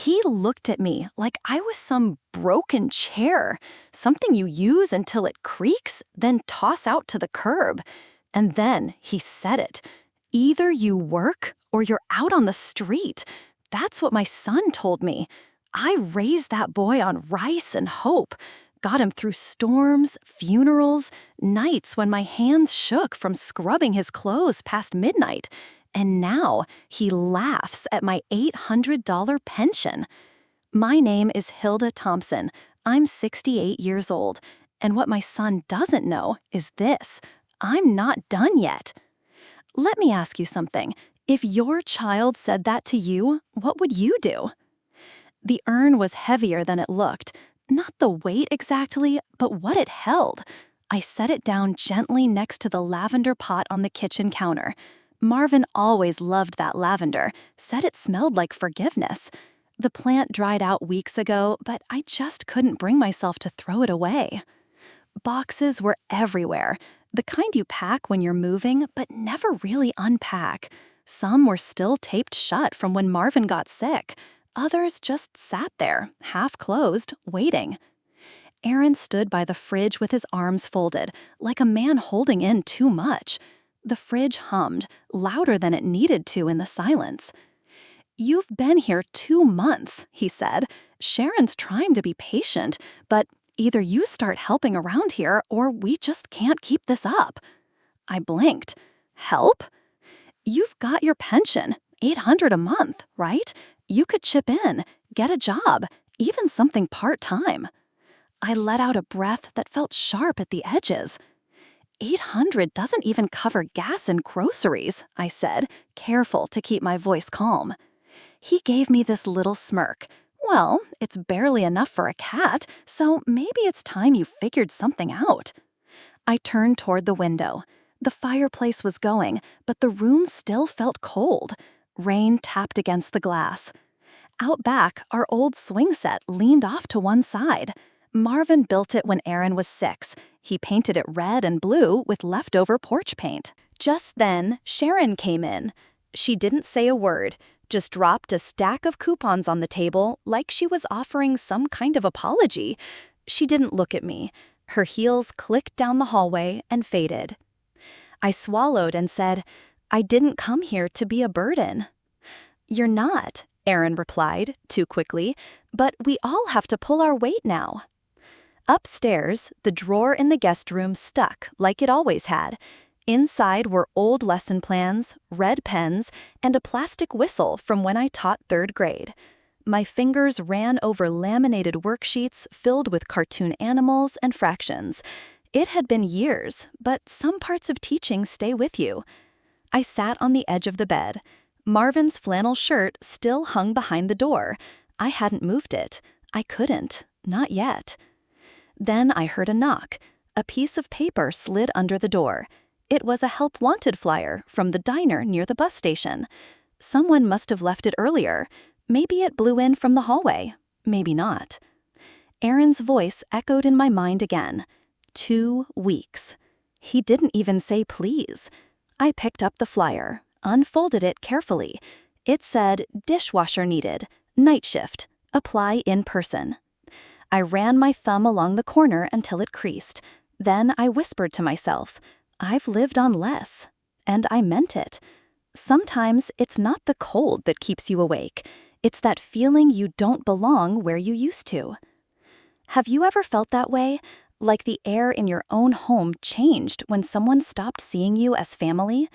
He looked at me like I was some broken chair, something you use until it creaks, then toss out to the curb. And then he said it. Either you work or you're out on the street. That's what my son told me. I raised that boy on rice and hope. Got him through storms, funerals, nights when my hands shook from scrubbing his clothes past midnight. And now he laughs at my $800 pension. My name is Hilda Thompson. I'm 68 years old. And what my son doesn't know is this: I'm not done yet. Let me ask you something. If your child said that to you, what would you do? The urn was heavier than it looked. Not the weight exactly, but what it held. I set it down gently next to the lavender pot on the kitchen counter. Marvin always loved that lavender, said it smelled like forgiveness. The plant dried out weeks ago, but I just couldn't bring myself to throw it away. Boxes were everywhere, the kind you pack when you're moving, but never really unpack. Some were still taped shut from when Marvin got sick. Others just sat there, half closed, waiting. Aaron stood by the fridge with his arms folded, like a man holding in too much. The fridge hummed, louder than it needed to in the silence. "You've been here 2 months," he said. "Sharon's trying to be patient, but either you start helping around here or we just can't keep this up." I blinked. "Help? You've got your pension, $800 a month, right? You could chip in, get a job, even something part-time." I let out a breath that felt sharp at the edges. $800 doesn't even cover gas and groceries," I said, careful to keep my voice calm. He gave me this little smirk. "Well, it's barely enough for a cat, so maybe it's time you figured something out." I turned toward the window. The fireplace was going, but the room still felt cold. Rain tapped against the glass. Out back, our old swing set leaned off to one side. Marvin built it when Aaron was 6. He painted it red and blue with leftover porch paint. Just then, Sharon came in. She didn't say a word, just dropped a stack of coupons on the table like she was offering some kind of apology. She didn't look at me. Her heels clicked down the hallway and faded. I swallowed and said, "I didn't come here to be a burden." "You're not," Aaron replied, too quickly, "but we all have to pull our weight now." Upstairs, the drawer in the guest room stuck like it always had. Inside were old lesson plans, red pens, and a plastic whistle from when I taught 3rd grade. My fingers ran over laminated worksheets filled with cartoon animals and fractions. It had been years, but some parts of teaching stay with you. I sat on the edge of the bed. Marvin's flannel shirt still hung behind the door. I hadn't moved it. I couldn't. Not yet. Then I heard a knock. A piece of paper slid under the door. It was a help wanted flyer from the diner near the bus station. Someone must have left it earlier. Maybe it blew in from the hallway. Maybe not. Aaron's voice echoed in my mind again. 2 weeks. He didn't even say please. I picked up the flyer, unfolded it carefully. It said, "Dishwasher needed, night shift, apply in person." I ran my thumb along the corner until it creased. Then I whispered to myself, "I've lived on less." And I meant it. Sometimes it's not the cold that keeps you awake. It's that feeling you don't belong where you used to. Have you ever felt that way? Like the air in your own home changed when someone stopped seeing you as family?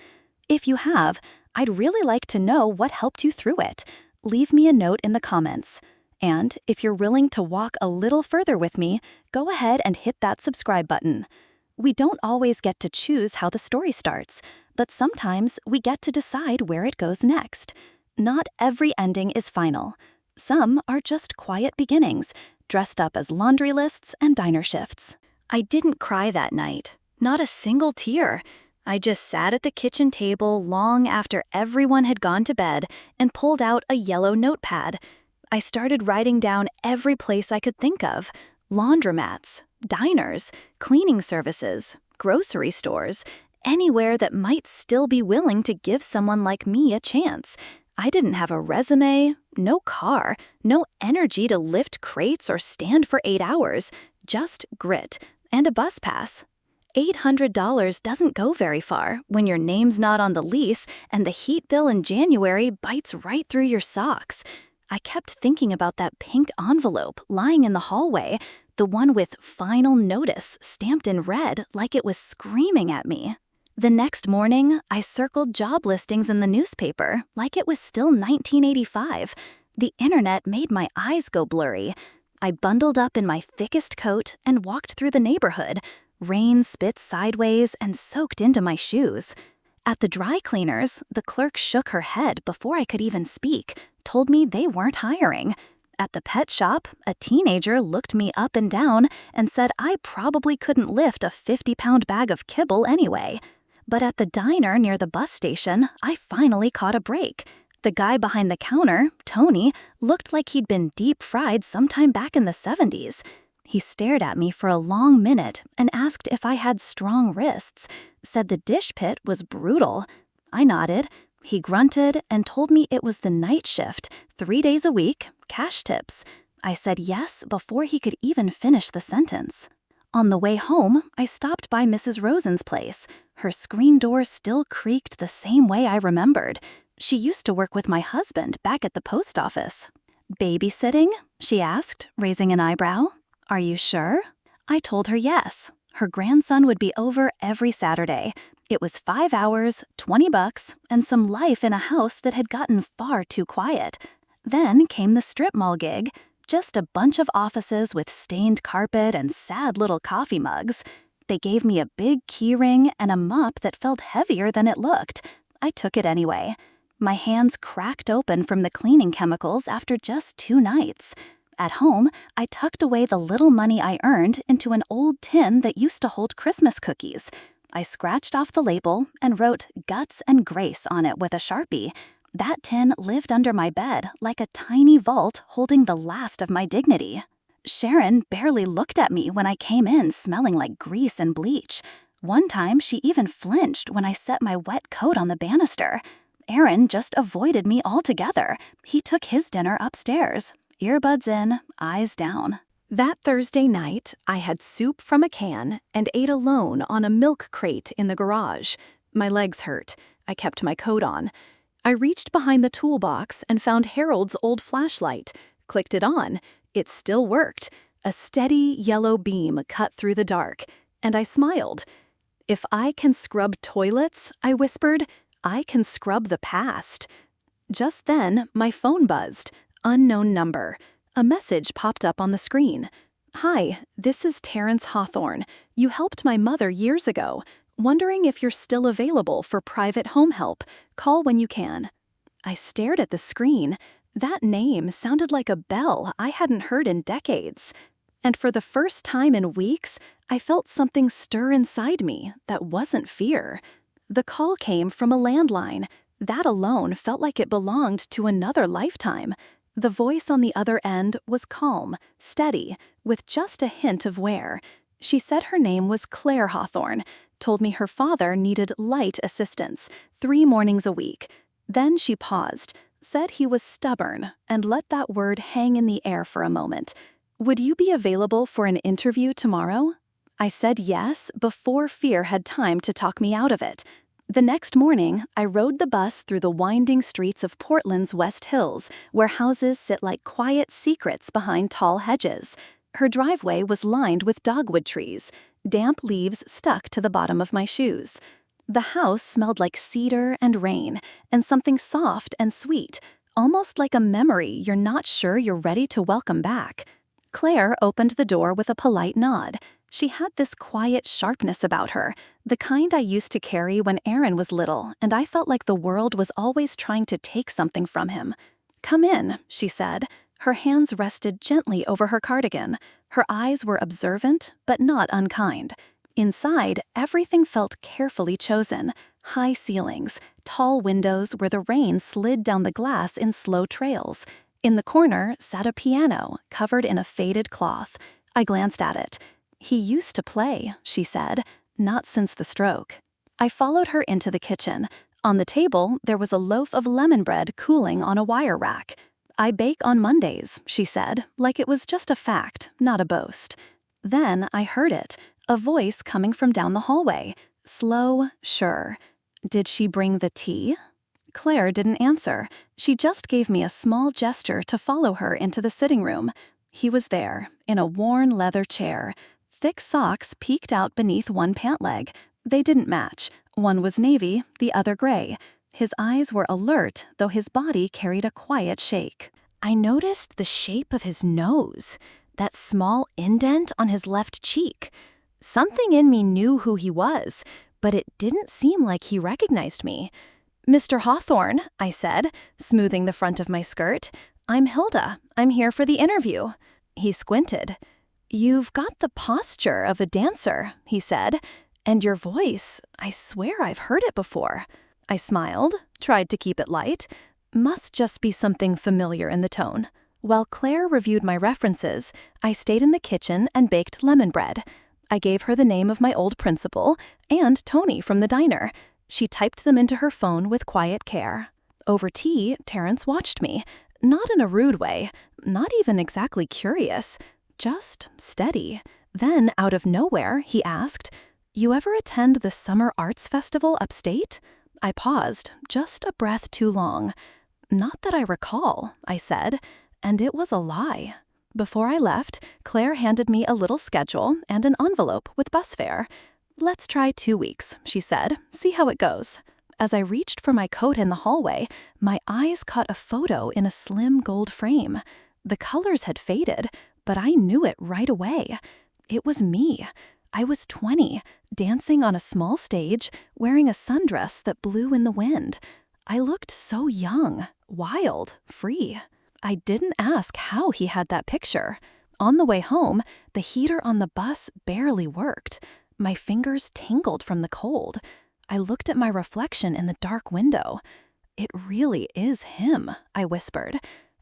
If you have, I'd really like to know what helped you through it. Leave me a note in the comments. And if you're willing to walk a little further with me, go ahead and hit that subscribe button. We don't always get to choose how the story starts, but sometimes we get to decide where it goes next. Not every ending is final. Some are just quiet beginnings, dressed up as laundry lists and diner shifts. I didn't cry that night. Not a single tear. I just sat at the kitchen table long after everyone had gone to bed and pulled out a yellow notepad. I started writing down every place I could think of: laundromats, diners, cleaning services, grocery stores, anywhere that might still be willing to give someone like me a chance. I didn't have a resume, no car, no energy to lift crates or stand for 8 hours, just grit and a bus pass. $800 doesn't go very far when your name's not on the lease and the heat bill in January bites right through your socks. I kept thinking about that pink envelope lying in the hallway, the one with "Final Notice" stamped in red like it was screaming at me. The next morning, I circled job listings in the newspaper like it was still 1985. The internet made my eyes go blurry. I bundled up in my thickest coat and walked through the neighborhood. Rain spit sideways and soaked into my shoes. At the dry cleaners, the clerk shook her head before I could even speak, told me they weren't hiring. At the pet shop, a teenager looked me up and down and said I probably couldn't lift a 50-pound bag of kibble anyway. But at the diner near the bus station, I finally caught a break. The guy behind the counter, Tony, looked like he'd been deep-fried sometime back in the 70s. He stared at me for a long minute and asked if I had strong wrists, said the dish pit was brutal. I nodded. He grunted and told me it was the night shift, 3 days a week, cash tips. I said yes before he could even finish the sentence. On the way home, I stopped by Mrs. Rosen's place. Her screen door still creaked the same way I remembered. She used to work with my husband back at the post office. "Babysitting?" she asked, raising an eyebrow. "Are you sure?" I told her yes. Her grandson would be over every Saturday. It was 5 hours, $20, and some life in a house that had gotten far too quiet. Then came the strip mall gig. Just a bunch of offices with stained carpet and sad little coffee mugs. They gave me a big key ring and a mop that felt heavier than it looked. I took it anyway. My hands cracked open from the cleaning chemicals after just 2 nights. At home, I tucked away the little money I earned into an old tin that used to hold Christmas cookies. I scratched off the label and wrote "Guts and Grace" on it with a Sharpie. That tin lived under my bed like a tiny vault holding the last of my dignity. Sharon barely looked at me when I came in smelling like grease and bleach. One time, she even flinched when I set my wet coat on the banister. Aaron just avoided me altogether. He took his dinner upstairs, earbuds in, eyes down. That Thursday night, I had soup from a can and ate alone on a milk crate in the garage. My legs hurt. I kept my coat on. I reached behind the toolbox and found Harold's old flashlight. Clicked it on. It still worked. A steady yellow beam cut through the dark. And I smiled. "If I can scrub toilets," I whispered, "I can scrub the past." Just then, my phone buzzed. Unknown number. A message popped up on the screen. "Hi, this is Terrence Hawthorne. You helped my mother years ago. Wondering if you're still available for private home help. Call when you can." I stared at the screen. That name sounded like a bell I hadn't heard in decades. And for the first time in weeks, I felt something stir inside me that wasn't fear. The call came from a landline. That alone felt like it belonged to another lifetime. The voice on the other end was calm, steady, with just a hint of wear. She said her name was Claire Hawthorne, told me her father needed light assistance, 3 mornings a week. Then she paused, said he was stubborn, and let that word hang in the air for a moment. "Would you be available for an interview tomorrow?" I said yes before fear had time to talk me out of it. The next morning, I rode the bus through the winding streets of Portland's West Hills, where houses sit like quiet secrets behind tall hedges. Her driveway was lined with dogwood trees. Damp leaves stuck to the bottom of my shoes. The house smelled like cedar and rain, and something soft and sweet, almost like a memory you're not sure you're ready to welcome back. Claire opened the door with a polite nod. She had this quiet sharpness about her, the kind I used to carry when Aaron was little, and I felt like the world was always trying to take something from him. "Come in," she said. Her hands rested gently over her cardigan. Her eyes were observant, but not unkind. Inside, everything felt carefully chosen. High ceilings, tall windows where the rain slid down the glass in slow trails. In the corner sat a piano, covered in a faded cloth. I glanced at it. "He used to play," she said, "not since the stroke." I followed her into the kitchen. On the table, there was a loaf of lemon bread cooling on a wire rack. "I bake on Mondays," she said, like it was just a fact, not a boast. Then I heard it, a voice coming from down the hallway. Slow, sure. "Did she bring the tea?" Claire didn't answer. She just gave me a small gesture to follow her into the sitting room. He was there, in a worn leather chair. Thick socks peeked out beneath one pant leg. They didn't match. One was navy, the other gray. His eyes were alert, though his body carried a quiet shake. I noticed the shape of his nose, that small indent on his left cheek. Something in me knew who he was, but it didn't seem like he recognized me. "Mr. Hawthorne," I said, smoothing the front of my skirt. "I'm Hilda. I'm here for the interview." He squinted. "You've got the posture of a dancer," he said, "and your voice, I swear I've heard it before." I smiled, tried to keep it light. Must just be something familiar in the tone. While Claire reviewed my references, I stayed in the kitchen and baked lemon bread. I gave her the name of my old principal and Tony from the diner. She typed them into her phone with quiet care. Over tea, Terrence watched me, not in a rude way, not even exactly curious, just steady. Then, out of nowhere, he asked, "You ever attend the Summer Arts Festival upstate?" I paused, just a breath too long. "Not that I recall," I said, and it was a lie. Before I left, Claire handed me a little schedule and an envelope with bus fare. "Let's try 2 weeks," she said. "See how it goes." As I reached for my coat in the hallway, my eyes caught a photo in a slim gold frame. The colors had faded, but I knew it right away. It was me. I was 20, dancing on a small stage, wearing a sundress that blew in the wind. I looked so young, wild, free. I didn't ask how he had that picture. On the way home, the heater on the bus barely worked. My fingers tingled from the cold. I looked at my reflection in the dark window. "It really is him," I whispered.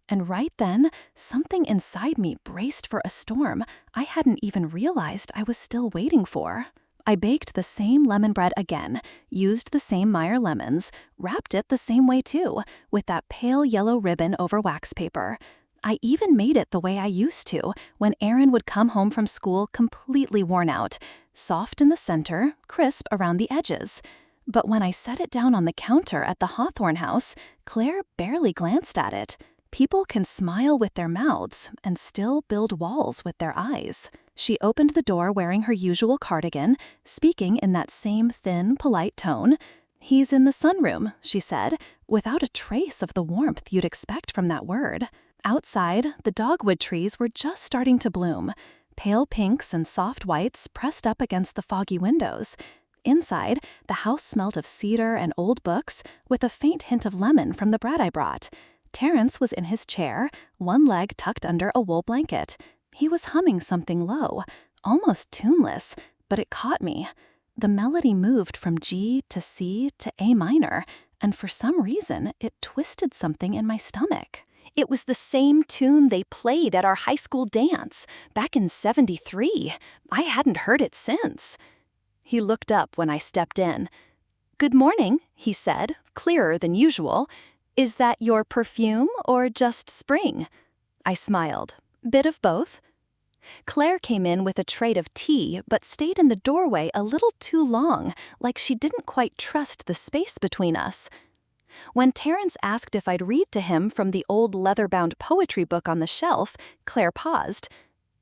And right then, something inside me braced for a storm I hadn't even realized I was still waiting for. I baked the same lemon bread again, used the same Meyer lemons, wrapped it the same way too, with that pale yellow ribbon over wax paper. I even made it the way I used to when Aaron would come home from school completely worn out, soft in the center, crisp around the edges. But when I set it down on the counter at the Hawthorne house, Claire barely glanced at it. People can smile with their mouths and still build walls with their eyes. She opened the door wearing her usual cardigan, speaking in that same thin, polite tone. "He's in the sunroom," she said, without a trace of the warmth you'd expect from that word. Outside, the dogwood trees were just starting to bloom, pale pinks and soft whites pressed up against the foggy windows. Inside, the house smelt of cedar and old books, with a faint hint of lemon from the bread I brought. Terrence was in his chair, one leg tucked under a wool blanket. He was humming something low, almost tuneless, but it caught me. The melody moved from G to C to A minor, and for some reason, it twisted something in my stomach. It was the same tune they played at our high school dance, back in '73. I hadn't heard it since. He looked up when I stepped in. "Good morning," he said, clearer than usual. "Is that your perfume or just spring?" I smiled. "Bit of both." Claire came in with a tray of tea, but stayed in the doorway a little too long, like she didn't quite trust the space between us. When Terrence asked if I'd read to him from the old leather-bound poetry book on the shelf, Claire paused.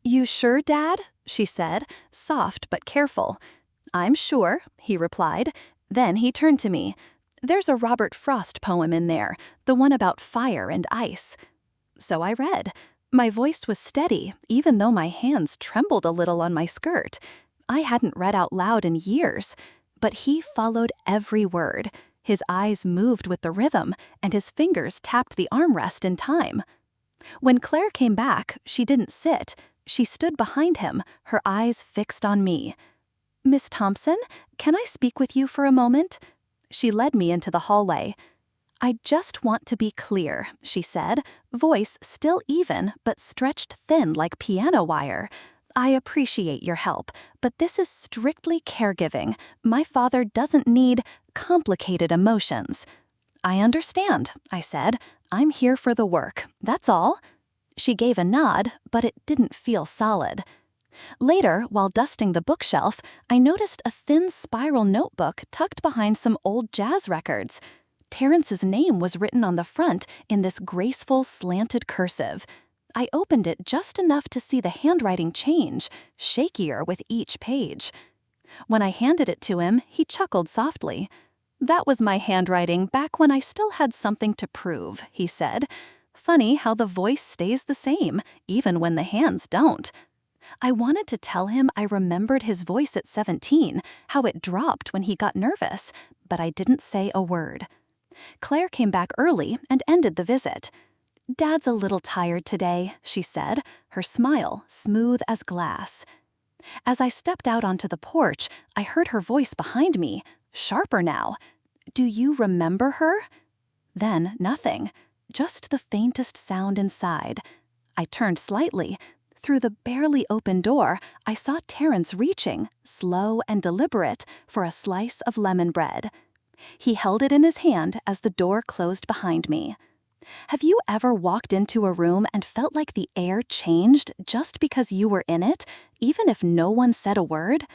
"You sure, Dad?" she said, soft but careful. "I'm sure," he replied. Then he turned to me. "There's a Robert Frost poem in there, the one about fire and ice." So I read. My voice was steady, even though my hands trembled a little on my skirt. I hadn't read out loud in years, but he followed every word. His eyes moved with the rhythm, and his fingers tapped the armrest in time. When Claire came back, she didn't sit. She stood behind him, her eyes fixed on me. "Miss Thompson, can I speak with you for a moment?" She led me into the hallway. "I just want to be clear," she said, voice still even but stretched thin like piano wire. I appreciate your help, but this is strictly caregiving. My father doesn't need complicated emotions." "I understand," I said. "I'm here for the work, that's all." She gave a nod, but it didn't feel solid. Later, while dusting the bookshelf, I noticed a thin spiral notebook tucked behind some old jazz records. Terrence's name was written on the front in this graceful, slanted cursive. I opened it just enough to see the handwriting change, shakier with each page. When I handed it to him, he chuckled softly. "That was my handwriting back when I still had something to prove," he said. "Funny how the voice stays the same, even when the hands don't." I wanted to tell him I remembered his voice at 17, how it dropped when he got nervous, but I didn't say a word. Claire came back early and ended the visit. "Dad's a little tired today," she said, her smile smooth as glass. As I stepped out onto the porch, I heard her voice behind me, sharper now. "Do you remember her?" Then nothing, just the faintest sound inside. I turned slightly. Through the barely open door, I saw Terrence reaching, slow and deliberate, for a slice of lemon bread. He held it in his hand as the door closed behind me. Have you ever walked into a room and felt like the air changed just because you were in it, even if no one said a word?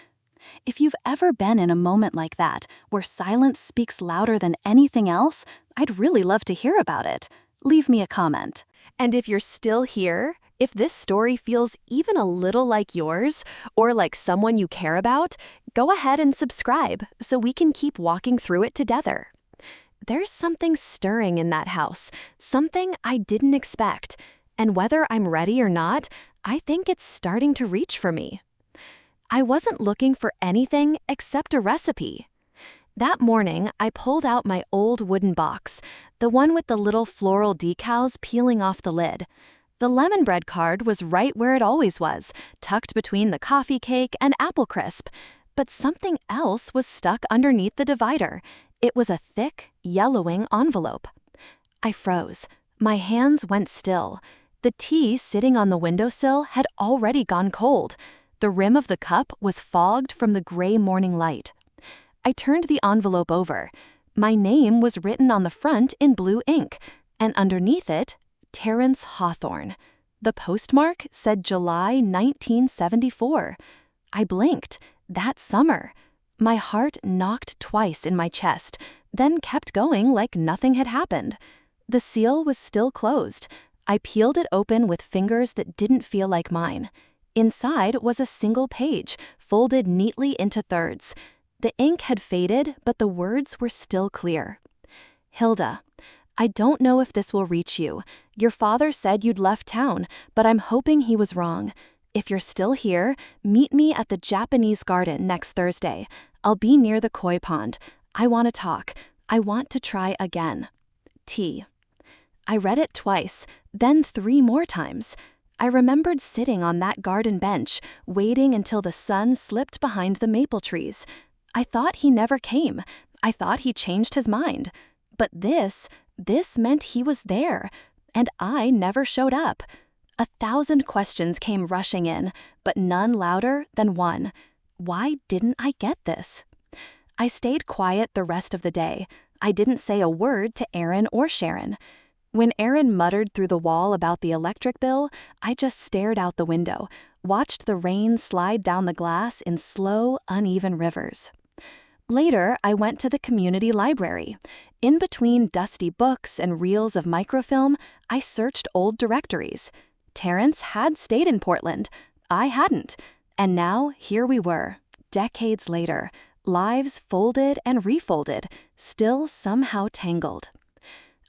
If you've ever been in a moment like that, where silence speaks louder than anything else, I'd really love to hear about it. Leave me a comment. And if you're still here, if this story feels even a little like yours, or like someone you care about, go ahead and subscribe so we can keep walking through it together. There's something stirring in that house, something I didn't expect, and whether I'm ready or not, I think it's starting to reach for me. I wasn't looking for anything except a recipe. That morning, I pulled out my old wooden box, the one with the little floral decals peeling off the lid. The lemon bread card was right where it always was, tucked between the coffee cake and apple crisp. But something else was stuck underneath the divider. It was a thick, yellowing envelope. I froze. My hands went still. The tea sitting on the windowsill had already gone cold. The rim of the cup was fogged from the gray morning light. I turned the envelope over. My name was written on the front in blue ink, and underneath it, Terrence Hawthorne. The postmark said July 1974. I blinked. That summer. My heart knocked twice in my chest, then kept going like nothing had happened. The seal was still closed. I peeled it open with fingers that didn't feel like mine. Inside was a single page, folded neatly into thirds. The ink had faded, but the words were still clear. "Hilda, I don't know if this will reach you. Your father said you'd left town, but I'm hoping he was wrong. If you're still here, meet me at the Japanese garden next Thursday. I'll be near the koi pond. I want to talk. I want to try again. T." I read it twice, then 3 more times. I remembered sitting on that garden bench, waiting until the sun slipped behind the maple trees. I thought he never came. I thought he changed his mind. But this meant he was there, and I never showed up. 1,000 questions came rushing in, but none louder than one. Why didn't I get this? I stayed quiet the rest of the day. I didn't say a word to Aaron or Sharon. When Aaron muttered through the wall about the electric bill, I just stared out the window, watched the rain slide down the glass in slow, uneven rivers. Later, I went to the community library. In between dusty books and reels of microfilm, I searched old directories. Terrence had stayed in Portland. I hadn't. And now, here we were, decades later, lives folded and refolded, still somehow tangled.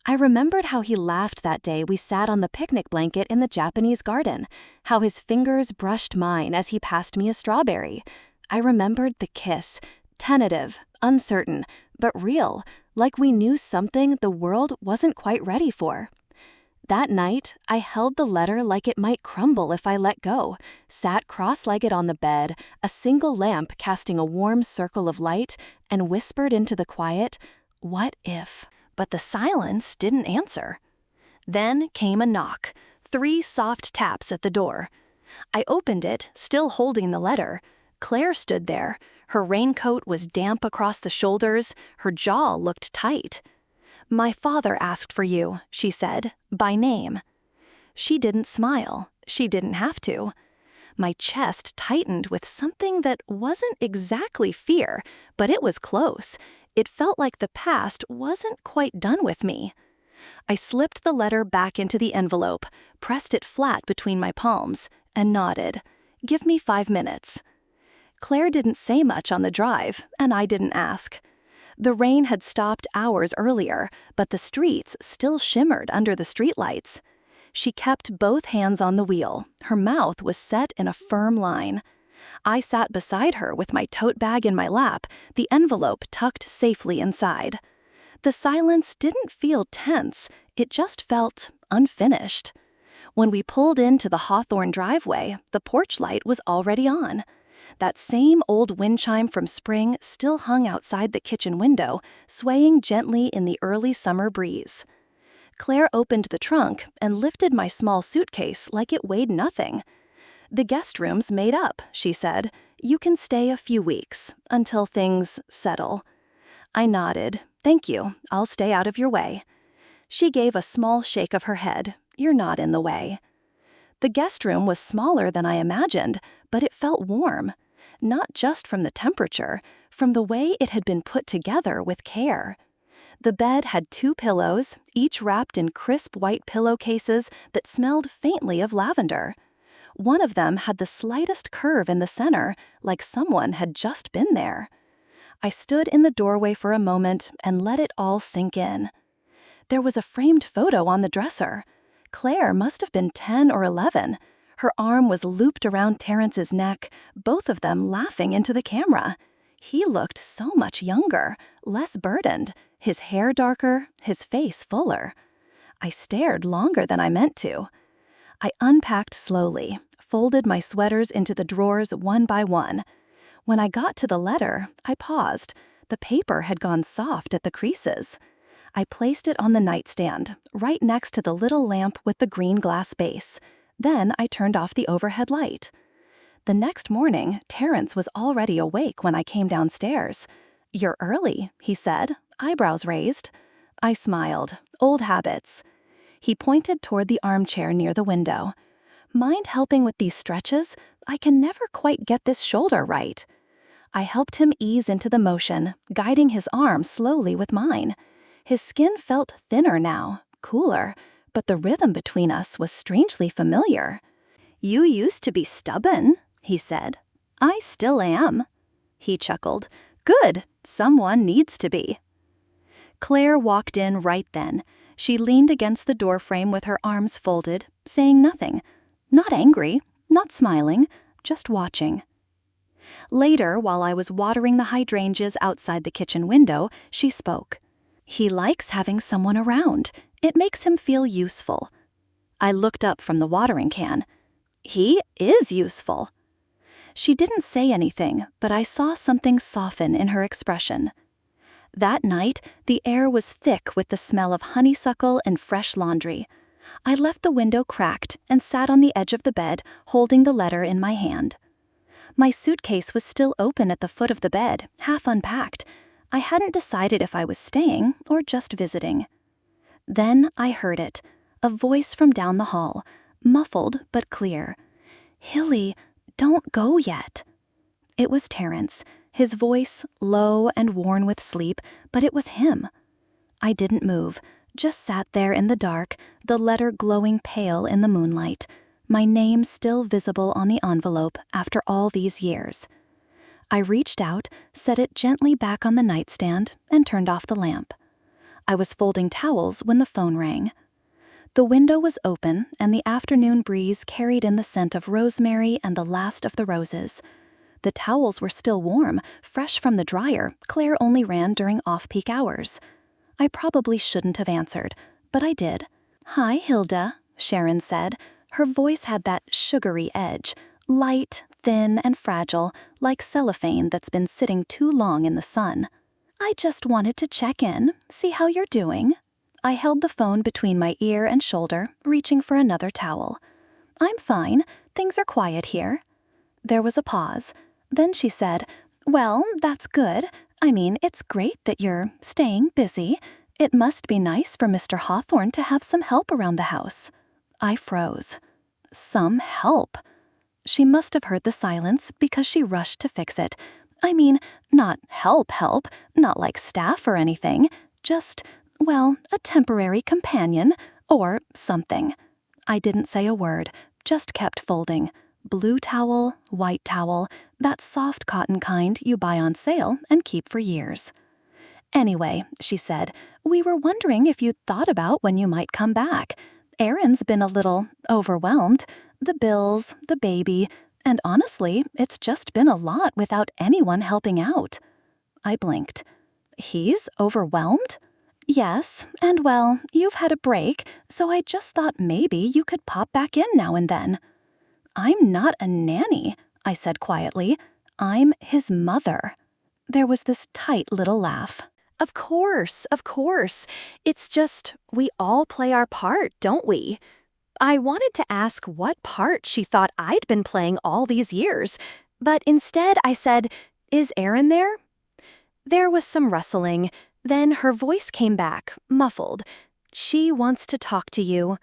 I remembered how he laughed that day we sat on the picnic blanket in the Japanese garden, how his fingers brushed mine as he passed me a strawberry. I remembered the kiss, tentative, uncertain, but real, like we knew something the world wasn't quite ready for. That night, I held the letter like it might crumble if I let go, sat cross-legged on the bed, a single lamp casting a warm circle of light, and whispered into the quiet, "What if?" But the silence didn't answer. Then came a knock, 3 soft taps at the door. I opened it, still holding the letter. Claire stood there. Her raincoat was damp across the shoulders. Her jaw looked tight. "My father asked for you," she said, by name. She didn't smile. She didn't have to. My chest tightened with something that wasn't exactly fear, but it was close. It felt like the past wasn't quite done with me. I slipped the letter back into the envelope, pressed it flat between my palms, and nodded. "Give me 5 minutes." Claire didn't say much on the drive, and I didn't ask. The rain had stopped hours earlier, but the streets still shimmered under the streetlights. She kept both hands on the wheel. Her mouth was set in a firm line. I sat beside her with my tote bag in my lap, the envelope tucked safely inside. The silence didn't feel tense, it just felt unfinished. When we pulled into the Hawthorne driveway, the porch light was already on. That same old wind chime from spring still hung outside the kitchen window, swaying gently in the early summer breeze. Claire opened the trunk and lifted my small suitcase like it weighed nothing. "The guest room's made up," she said. "You can stay a few weeks, until things settle." I nodded. "Thank you, I'll stay out of your way." She gave a small shake of her head. "You're not in the way." The guest room was smaller than I imagined, but it felt warm. Not just from the temperature, from the way it had been put together with care. The bed had 2 pillows, each wrapped in crisp white pillowcases that smelled faintly of lavender. One of them had the slightest curve in the center, like someone had just been there. I stood in the doorway for a moment and let it all sink in. There was a framed photo on the dresser. Claire must have been 10 or 11. Her arm was looped around Terrence's neck, both of them laughing into the camera. He looked so much younger, less burdened, his hair darker, his face fuller. I stared longer than I meant to. I unpacked slowly, folded my sweaters into the drawers one by one. When I got to the letter, I paused. The paper had gone soft at the creases. I placed it on the nightstand, right next to the little lamp with the green glass base. Then I turned off the overhead light. The next morning, Terrence was already awake when I came downstairs. "You're early," he said, eyebrows raised. I smiled. Old habits. He pointed toward the armchair near the window. "Mind helping with these stretches? I can never quite get this shoulder right." I helped him ease into the motion, guiding his arm slowly with mine. His skin felt thinner now, cooler, but the rhythm between us was strangely familiar. "You used to be stubborn," he said. "I still am." He chuckled. "Good, someone needs to be." Claire walked in right then. She leaned against the doorframe with her arms folded, saying nothing. Not angry, not smiling, just watching. Later, while I was watering the hydrangeas outside the kitchen window, she spoke. "He likes having someone around. It makes him feel useful." I looked up from the watering can. "He is useful." She didn't say anything, but I saw something soften in her expression. That night, the air was thick with the smell of honeysuckle and fresh laundry. I left the window cracked and sat on the edge of the bed, holding the letter in my hand. My suitcase was still open at the foot of the bed, half unpacked. I hadn't decided if I was staying or just visiting. Then I heard it, a voice from down the hall, muffled but clear. "Hilly, don't go yet." It was Terrence, his voice low and worn with sleep, but it was him. I didn't move, just sat there in the dark, the letter glowing pale in the moonlight, my name still visible on the envelope after all these years. I reached out, set it gently back on the nightstand, and turned off the lamp. I was folding towels when the phone rang. The window was open, and the afternoon breeze carried in the scent of rosemary and the last of the roses. The towels were still warm, fresh from the dryer. Claire only ran during off-peak hours. I probably shouldn't have answered, but I did. "Hi, Hilda," Sharon said. Her voice had that sugary edge, light, thin, and fragile, like cellophane that's been sitting too long in the sun. "I just wanted to check in, see how you're doing." I held the phone between my ear and shoulder, reaching for another towel. "I'm fine. Things are quiet here." There was a pause. Then she said, "Well, that's good. I mean, it's great that you're staying busy. It must be nice for Mr. Hawthorne to have some help around the house." I froze. Some help? She must have heard the silence because she rushed to fix it. I mean, not help, not like staff or anything. Just, well, a temporary companion or something. I didn't say a word, just kept folding. Blue towel, white towel, that soft cotton kind you buy on sale and keep for years. "Anyway," she said, "we were wondering if you'd thought about when you might come back. Erin's been a little overwhelmed. The bills, the baby, and honestly, it's just been a lot without anyone helping out." I blinked. "He's overwhelmed?" "Yes, and well, you've had a break, so I just thought maybe you could pop back in now and then." "I'm not a nanny," I said quietly. "I'm his mother." There was this tight little laugh. Of course. It's just, we all play our part, don't we?" I wanted to ask what part she thought I'd been playing all these years, but instead I said, "Is Erin there?" There was some rustling, then her voice came back, muffled. "She wants to talk to you."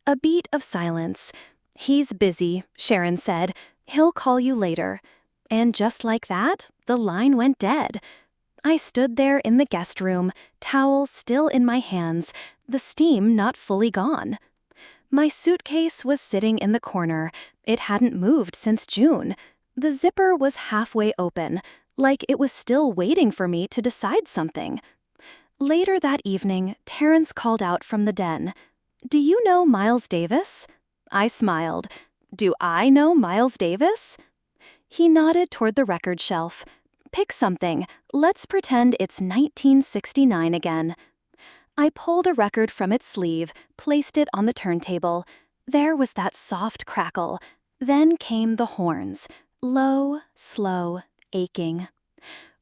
A beat of silence. "He's busy," Sharon said. "He'll call you later." And just like that, the line went dead. I stood there in the guest room, towel still in my hands, the steam not fully gone. My suitcase was sitting in the corner. It hadn't moved since June. The zipper was halfway open, like it was still waiting for me to decide something. Later that evening, Terrence called out from the den. "Do you know Miles Davis?" I smiled. "Do I know Miles Davis?" He nodded toward the record shelf. "Pick something. Let's pretend it's 1969 again." I pulled a record from its sleeve, placed it on the turntable. There was that soft crackle. Then came the horns. Low, slow, aching.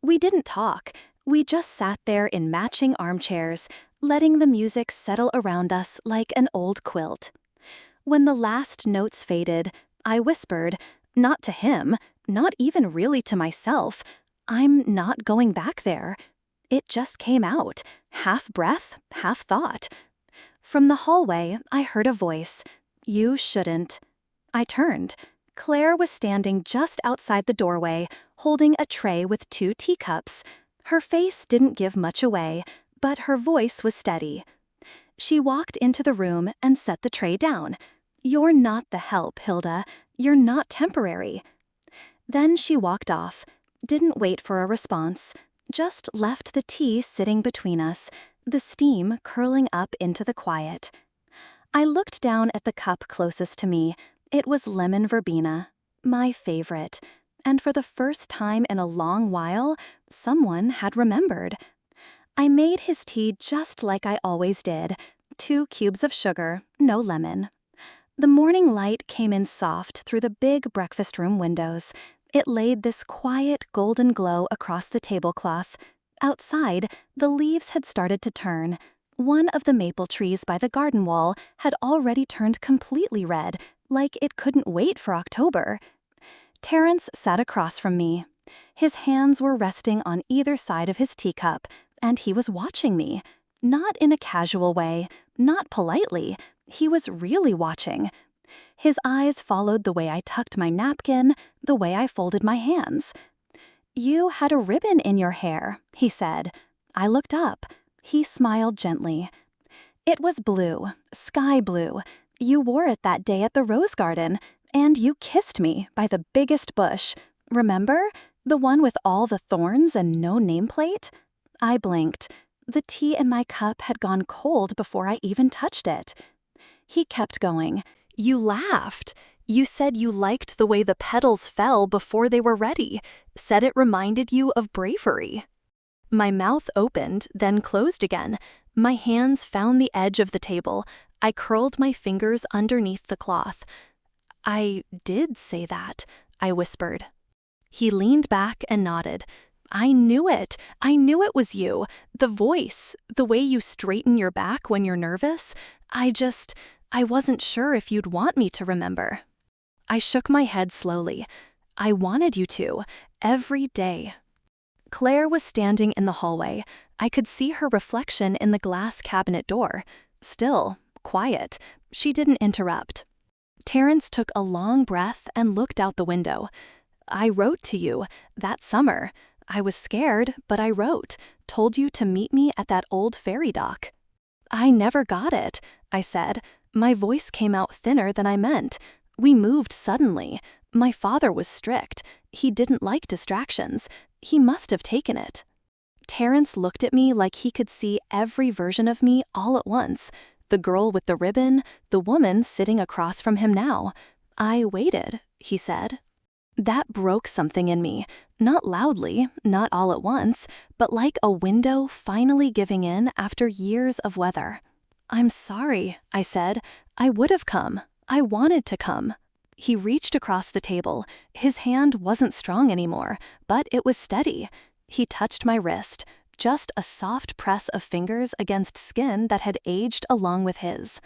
We didn't talk. We just sat there in matching armchairs, letting the music settle around us like an old quilt. When the last notes faded, I whispered, not to him, not even really to myself, "I'm not going back there." It just came out, half breath, half thought. From the hallway, I heard a voice. "You shouldn't." I turned. Claire was standing just outside the doorway, holding a tray with 2 teacups. Her face didn't give much away, but her voice was steady. She walked into the room and set the tray down. "You're not the help, Hilda. You're not temporary." Then she walked off, didn't wait for a response, just left the tea sitting between us, the steam curling up into the quiet. I looked down at the cup closest to me. It was lemon verbena, my favorite, and for the first time in a long while, someone had remembered. I made his tea just like I always did, 2 cubes of sugar, no lemon. The morning light came in soft through the big breakfast room windows. It laid this quiet golden glow across the tablecloth. Outside, the leaves had started to turn. One of the maple trees by the garden wall had already turned completely red, like it couldn't wait for October. Terrence sat across from me. His hands were resting on either side of his teacup, and he was watching me. Not in a casual way, not politely. He was really watching. His eyes followed the way I tucked my napkin, the way I folded my hands. "You had a ribbon in your hair," he said. I looked up. He smiled gently. "It was blue, sky blue. You wore it that day at the rose garden, and you kissed me by the biggest bush. Remember? The one with all the thorns and no nameplate?" I blinked. The tea in my cup had gone cold before I even touched it. He kept going. "You laughed. You said you liked the way the petals fell before they were ready, said it reminded you of bravery." My mouth opened, then closed again. My hands found the edge of the table. I curled my fingers underneath the cloth. "I did say that," I whispered. He leaned back and nodded. "I knew it. I knew it was you. The voice, the way you straighten your back when you're nervous. I wasn't sure if you'd want me to remember." I shook my head slowly. I wanted you to, every day. Claire was standing in the hallway. I could see her reflection in the glass cabinet door. Still, quiet. She didn't interrupt. Terrence took a long breath and looked out the window. I wrote to you that summer. I was scared, but I wrote, told you to meet me at that old ferry dock. I never got it, I said. My voice came out thinner than I meant. We moved suddenly. My father was strict. He didn't like distractions. He must have taken it. Terrence looked at me like he could see every version of me all at once. The girl with the ribbon, the woman sitting across from him now. I waited, he said. That broke something in me. Not loudly, not all at once, but like a window finally giving in after years of weather. I'm sorry, I said. I would have come. I wanted to come. He reached across the table. His hand wasn't strong anymore, but it was steady. He touched my wrist, just a soft press of fingers against skin that had aged along with his.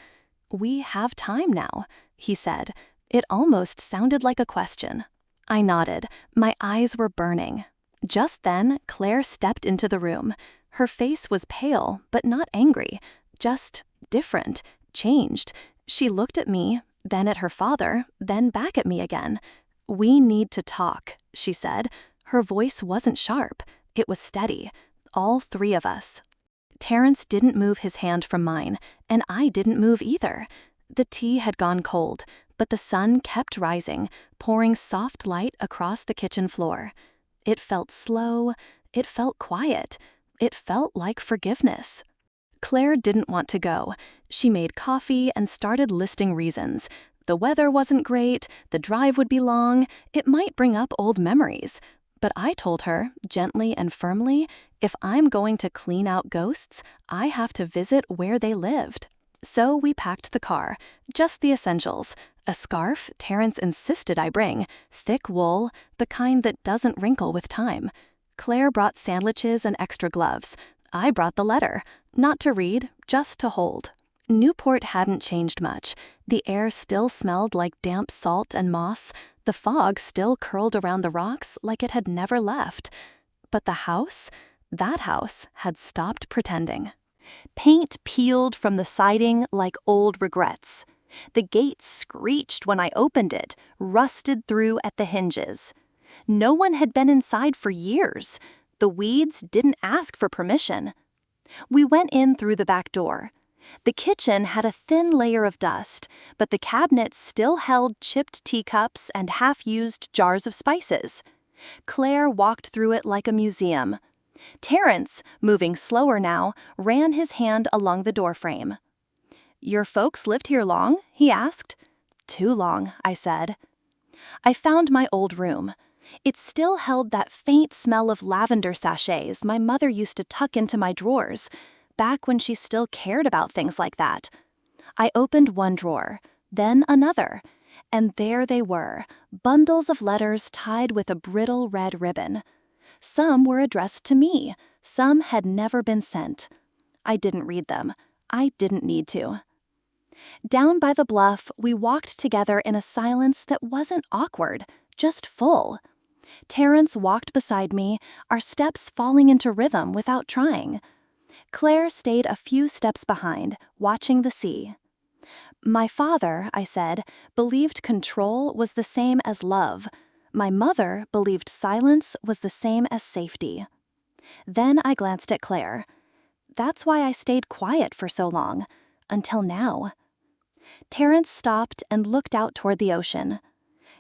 We have time now, he said. It almost sounded like a question. I nodded. My eyes were burning. Just then, Claire stepped into the room. Her face was pale, but not angry. Just different, changed. She looked at me, then at her father, then back at me again. We need to talk, she said. Her voice wasn't sharp. It was steady. All three of us. Terrence didn't move his hand from mine, and I didn't move either. The tea had gone cold, but the sun kept rising, pouring soft light across the kitchen floor. It felt slow. It felt quiet. It felt like forgiveness. Claire didn't want to go. She made coffee and started listing reasons. The weather wasn't great, the drive would be long, it might bring up old memories. But I told her, gently and firmly, if I'm going to clean out ghosts, I have to visit where they lived. So we packed the car, just the essentials. A scarf Terrence insisted I bring, thick wool, the kind that doesn't wrinkle with time. Claire brought sandwiches and extra gloves. I brought the letter, not to read, just to hold. Newport hadn't changed much. The air still smelled like damp salt and moss. The fog still curled around the rocks like it had never left. But the house, that house, had stopped pretending. Paint peeled from the siding like old regrets. The gate screeched when I opened it, rusted through at the hinges. No one had been inside for years. The weeds didn't ask for permission. We went in through the back door. The kitchen had a thin layer of dust, but the cabinets still held chipped teacups and half-used jars of spices. Claire walked through it like a museum. Terrence, moving slower now, ran his hand along the doorframe. "Your folks lived here long?" he asked. "Too long," I said. I found my old room. It still held that faint smell of lavender sachets my mother used to tuck into my drawers, back when she still cared about things like that. I opened one drawer, then another, and there they were, bundles of letters tied with a brittle red ribbon. Some were addressed to me, some had never been sent. I didn't read them. I didn't need to. Down by the bluff, we walked together in a silence that wasn't awkward, just full. Terrence walked beside me, our steps falling into rhythm without trying. Claire stayed a few steps behind, watching the sea. My father, I said, believed control was the same as love. My mother believed silence was the same as safety. Then I glanced at Claire. That's why I stayed quiet for so long, until now. Terrence stopped and looked out toward the ocean.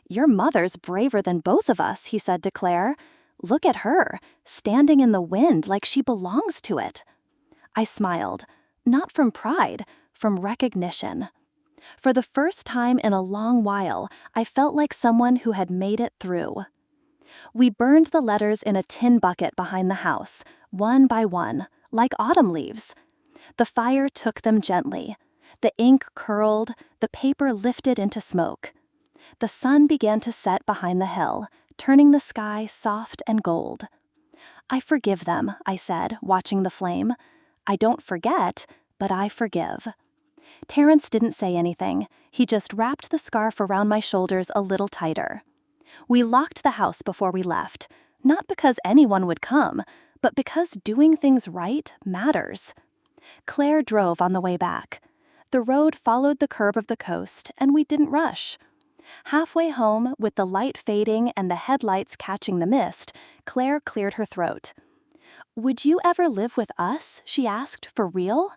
"Your mother's braver than both of us," he said to Claire. "Look at her, standing in the wind like she belongs to it." I smiled, not from pride, from recognition. For the first time in a long while, I felt like someone who had made it through. We burned the letters in a tin bucket behind the house, one by one, like autumn leaves. The fire took them gently. The ink curled, the paper lifted into smoke. The sun began to set behind the hill, turning the sky soft and gold. "I forgive them," I said, watching the flame. "I don't forget, but I forgive." Terrence didn't say anything. He just wrapped the scarf around my shoulders a little tighter. We locked the house before we left, not because anyone would come, but because doing things right matters. Claire drove on the way back. The road followed the curve of the coast, and we didn't rush. Halfway home, with the light fading and the headlights catching the mist, Claire cleared her throat. "Would you ever live with us?" she asked, "for real?"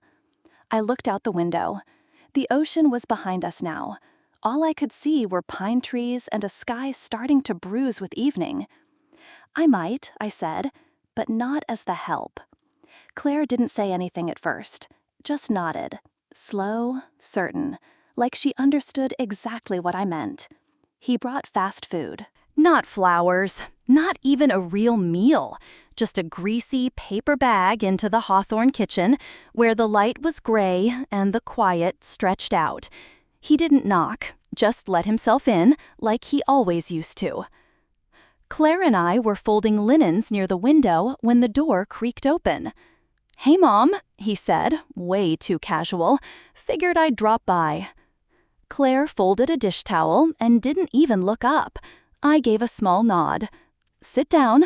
I looked out the window. The ocean was behind us now. All I could see were pine trees and a sky starting to bruise with evening. "I might," I said, "but not as the help." Claire didn't say anything at first, just nodded, slow, certain, like she understood exactly what I meant. He brought fast food. Not flowers, not even a real meal, just a greasy paper bag into the Hawthorne kitchen, where the light was gray and the quiet stretched out. He didn't knock, just let himself in, like he always used to. Claire and I were folding linens near the window when the door creaked open. "Hey, Mom," he said, way too casual. "Figured I'd drop by." Claire folded a dish towel and didn't even look up. I gave a small nod. "Sit down."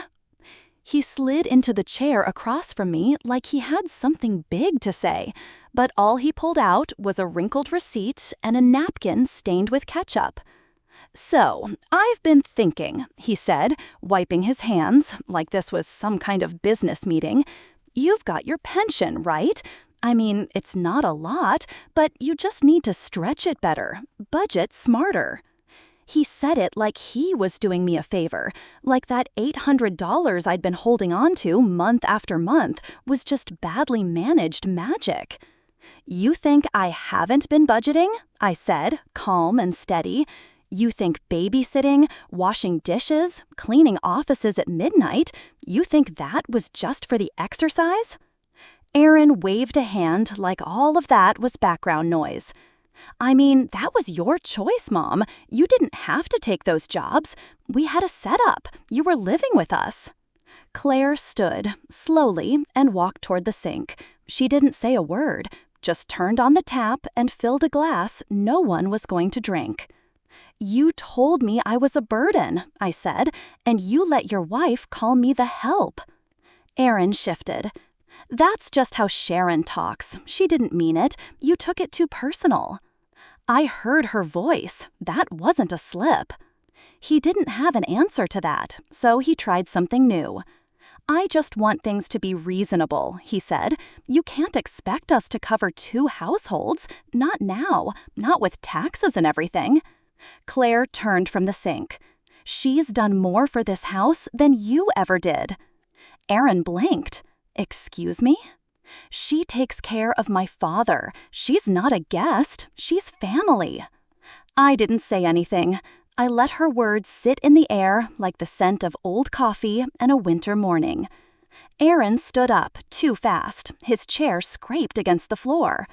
He slid into the chair across from me like he had something big to say, but all he pulled out was a wrinkled receipt and a napkin stained with ketchup. "So, I've been thinking," he said, wiping his hands like this was some kind of business meeting. "You've got your pension, right? I mean, it's not a lot, but you just need to stretch it better, budget smarter." He said it like he was doing me a favor, like that $800 I'd been holding on to month after month was just badly managed magic. "You think I haven't been budgeting?" I said, calm and steady. "You think babysitting, washing dishes, cleaning offices at midnight, you think that was just for the exercise?" Aaron waved a hand like all of that was background noise. "I mean, that was your choice, Mom. You didn't have to take those jobs. We had a setup. You were living with us." Claire stood, slowly, and walked toward the sink. She didn't say a word, just turned on the tap and filled a glass no one was going to drink. "You told me I was a burden," I said, "and you let your wife call me the help." Aaron shifted. "That's just how Sharon talks. She didn't mean it. You took it too personal." I heard her voice. That wasn't a slip. He didn't have an answer to that, so he tried something new. "I just want things to be reasonable," he said. "You can't expect us to cover 2 households. Not now. Not with taxes and everything." Claire turned from the sink. "She's done more for this house than you ever did." Aaron blinked. "Excuse me?" "She takes care of my father. She's not a guest. She's family." I didn't say anything. I let her words sit in the air like the scent of old coffee and a winter morning. Aaron stood up too fast. His chair scraped against the floor.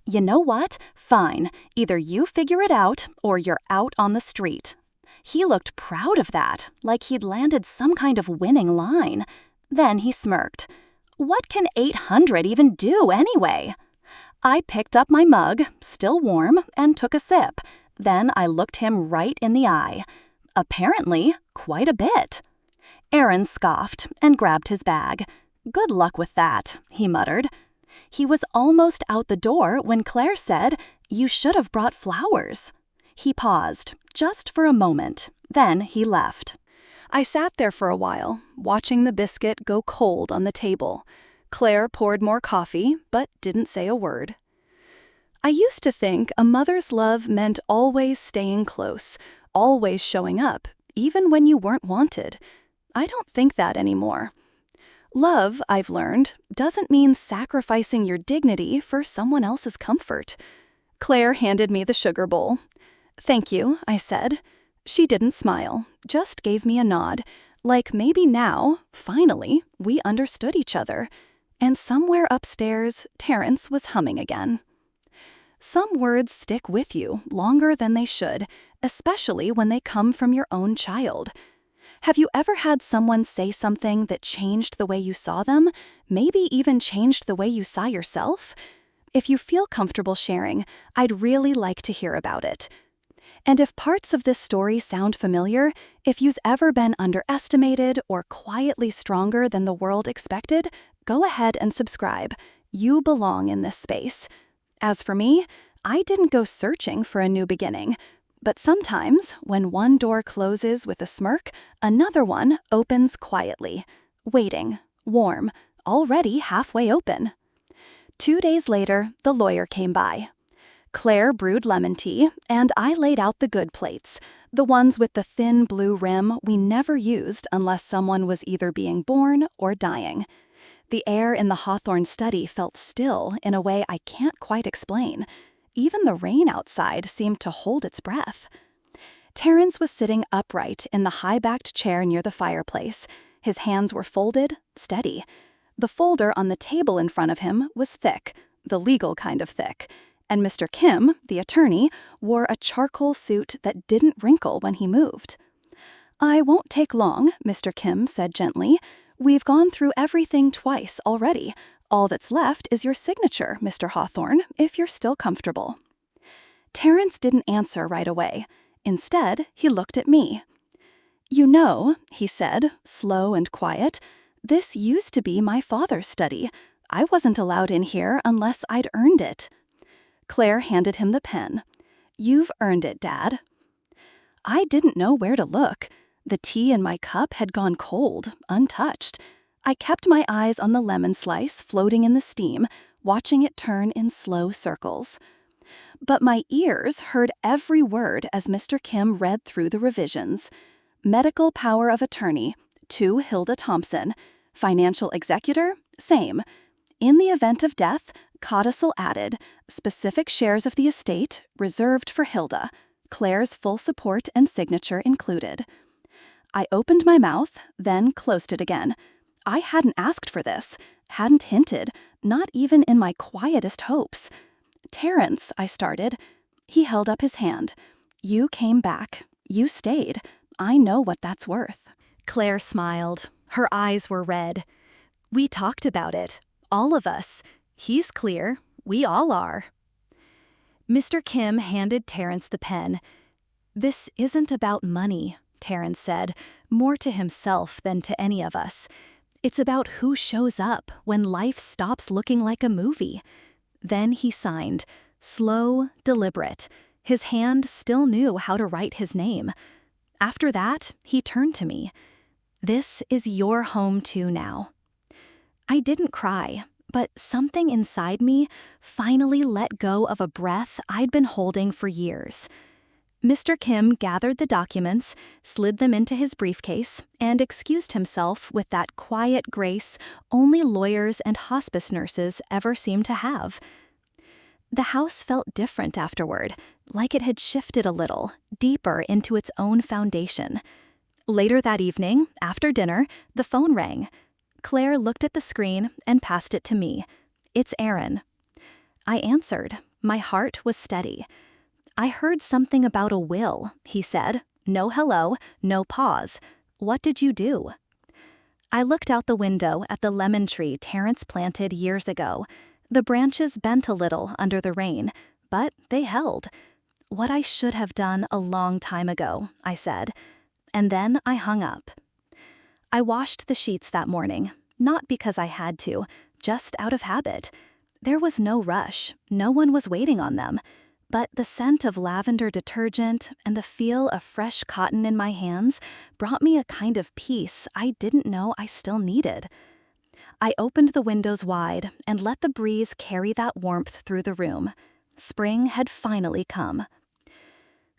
"You know what? Fine. Either you figure it out or you're out on the street." He looked proud of that, like he'd landed some kind of winning line. Then he smirked. "What can 800 even do anyway?" I picked up my mug, still warm, and took a sip. Then I looked him right in the eye. Apparently, quite a bit. Aaron scoffed and grabbed his bag. "Good luck with that," he muttered. He was almost out the door when Claire said, "You should have brought flowers." He paused, just for a moment. Then he left. I sat there for a while, watching the biscuit go cold on the table. Claire poured more coffee, but didn't say a word. I used to think a mother's love meant always staying close, always showing up, even when you weren't wanted. I don't think that anymore. Love, I've learned, doesn't mean sacrificing your dignity for someone else's comfort. Claire handed me the sugar bowl. "Thank you," I said. She didn't smile, just gave me a nod, like maybe now, finally, we understood each other. And somewhere upstairs, Terrence was humming again. Some words stick with you longer than they should, especially when they come from your own child. Have you ever had someone say something that changed the way you saw them, maybe even changed the way you saw yourself? If you feel comfortable sharing, I'd really like to hear about it. And if parts of this story sound familiar, if you've ever been underestimated or quietly stronger than the world expected, go ahead and subscribe. You belong in this space. As for me, I didn't go searching for a new beginning. But sometimes, when one door closes with a smirk, another one opens quietly, waiting, warm, already halfway open. 2 days later, the lawyer came by. Claire brewed lemon tea, and I laid out the good plates, the ones with the thin blue rim we never used unless someone was either being born or dying. The air in the Hawthorne study felt still in a way I can't quite explain. Even the rain outside seemed to hold its breath. Terrence was sitting upright in the high-backed chair near the fireplace. His hands were folded, steady. The folder on the table in front of him was thick, the legal kind of thick. And Mr. Kim, the attorney, wore a charcoal suit that didn't wrinkle when he moved. "I won't take long," Mr. Kim said gently. "We've gone through everything twice already. All that's left is your signature, Mr. Hawthorne, if you're still comfortable." Terrence didn't answer right away. Instead, he looked at me. "You know," he said, slow and quiet, "this used to be my father's study. I wasn't allowed in here unless I'd earned it." Claire handed him the pen. "You've earned it, Dad." I didn't know where to look. The tea in my cup had gone cold, untouched. I kept my eyes on the lemon slice floating in the steam, watching it turn in slow circles. But my ears heard every word as Mr. Kim read through the revisions. Medical power of attorney, to Hilda Thompson. Financial executor, same. In the event of death, codicil added, specific shares of the estate reserved for Hilda, Claire's full support and signature included. I opened my mouth, then closed it again. I hadn't asked for this, hadn't hinted, not even in my quietest hopes. "Terrence," I started. He held up his hand. "You came back. You stayed. I know what that's worth." Claire smiled. Her eyes were red. "We talked about it. All of us. He's clear. We all are." Mr. Kim handed Terrence the pen. "This isn't about money," Terrence said, more to himself than to any of us. "It's about who shows up when life stops looking like a movie." Then he signed, slow, deliberate. His hand still knew how to write his name. After that, he turned to me. "This is your home too now." I didn't cry, but something inside me finally let go of a breath I'd been holding for years. Mr. Kim gathered the documents, slid them into his briefcase, and excused himself with that quiet grace only lawyers and hospice nurses ever seem to have. The house felt different afterward, like it had shifted a little, deeper into its own foundation. Later that evening, after dinner, the phone rang. Claire looked at the screen and passed it to me. "It's Aaron." I answered. My heart was steady. "I heard something about a will," he said. "No hello, no pause. What did you do?" I looked out the window at the lemon tree Terrence planted years ago. The branches bent a little under the rain, but they held. "What I should have done a long time ago," I said. And then I hung up. I washed the sheets that morning, not because I had to, just out of habit. There was no rush, no one was waiting on them, but the scent of lavender detergent and the feel of fresh cotton in my hands brought me a kind of peace I didn't know I still needed. I opened the windows wide and let the breeze carry that warmth through the room. Spring had finally come.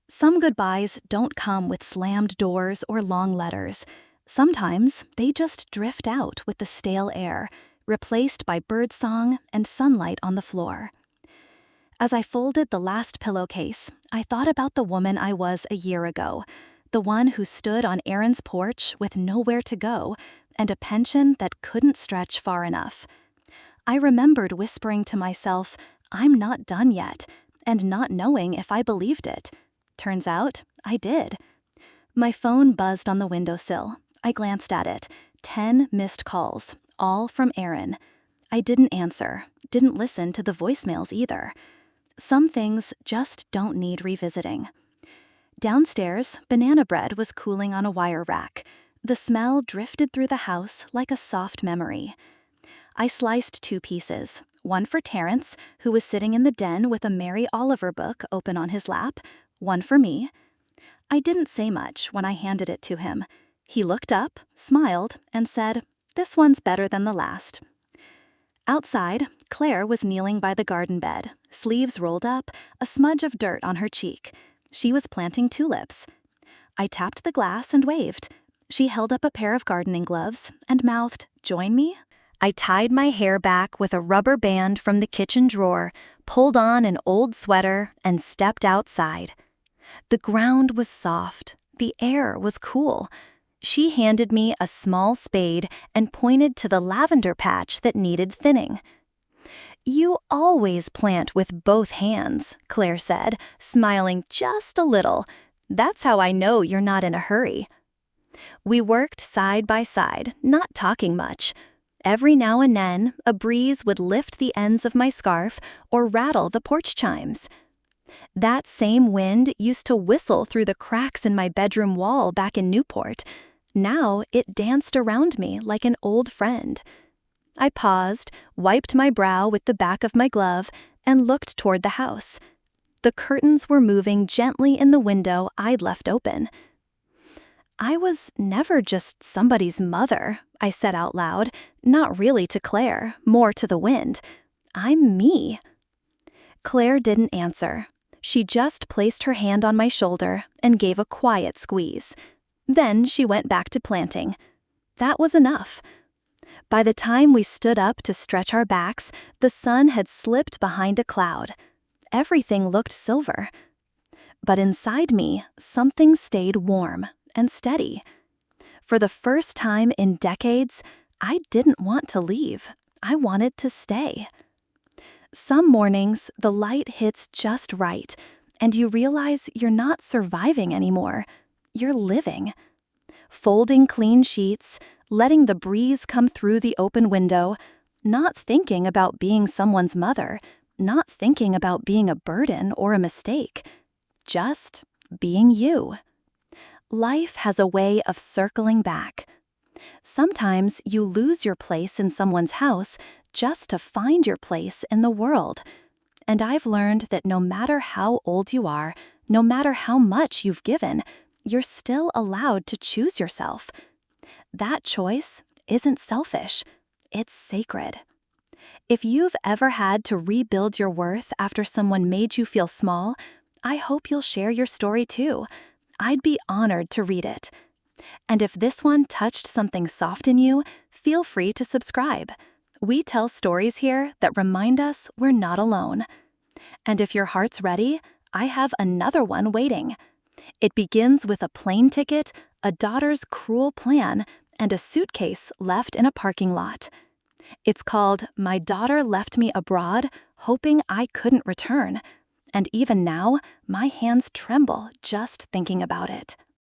Some goodbyes don't come with slammed doors or long letters. Sometimes they just drift out with the stale air, replaced by birdsong and sunlight on the floor. As I folded the last pillowcase, I thought about the woman I was a year ago, the one who stood on Aaron's porch with nowhere to go and a pension that couldn't stretch far enough. I remembered whispering to myself, "I'm not done yet," and not knowing if I believed it. Turns out, I did. My phone buzzed on the windowsill. I glanced at it. 10 missed calls, all from Aaron. I didn't answer, didn't listen to the voicemails either. Some things just don't need revisiting. Downstairs, banana bread was cooling on a wire rack. The smell drifted through the house like a soft memory. I sliced 2 pieces, one for Terrence, who was sitting in the den with a Mary Oliver book open on his lap, one for me. I didn't say much when I handed it to him. He looked up, smiled, and said, "This one's better than the last." Outside, Claire was kneeling by the garden bed, sleeves rolled up, a smudge of dirt on her cheek. She was planting tulips. I tapped the glass and waved. She held up a pair of gardening gloves and mouthed, "Join me?" I tied my hair back with a rubber band from the kitchen drawer, pulled on an old sweater, and stepped outside. The ground was soft. The air was cool. She handed me a small spade and pointed to the lavender patch that needed thinning. "You always plant with both hands," Claire said, smiling just a little. "That's how I know you're not in a hurry." We worked side by side, not talking much. Every now and then, a breeze would lift the ends of my scarf or rattle the porch chimes. That same wind used to whistle through the cracks in my bedroom wall back in Newport. Now it danced around me like an old friend. I paused, wiped my brow with the back of my glove, and looked toward the house. The curtains were moving gently in the window I'd left open. "I was never just somebody's mother," I said out loud, not really to Claire, more to the wind. "I'm me." Claire didn't answer. She just placed her hand on my shoulder and gave a quiet squeeze. Then she went back to planting. That was enough. By the time we stood up to stretch our backs, the sun had slipped behind a cloud. Everything looked silver. But inside me, something stayed warm and steady. For the first time in decades, I didn't want to leave. I wanted to stay. Some mornings, the light hits just right, and you realize you're not surviving anymore. You're living. Folding clean sheets, letting the breeze come through the open window, not thinking about being someone's mother, not thinking about being a burden or a mistake. Just being you. Life has a way of circling back. Sometimes you lose your place in someone's house just to find your place in the world. And I've learned that no matter how old you are, no matter how much you've given, you're still allowed to choose yourself. That choice isn't selfish. It's sacred. If you've ever had to rebuild your worth after someone made you feel small, I hope you'll share your story too. I'd be honored to read it. And if this one touched something soft in you, feel free to subscribe. We tell stories here that remind us we're not alone. And if your heart's ready, I have another one waiting. It begins with a plane ticket, a daughter's cruel plan, and a suitcase left in a parking lot. It's called "My Daughter Left Me Abroad, Hoping I Couldn't Return." And even now, my hands tremble just thinking about it.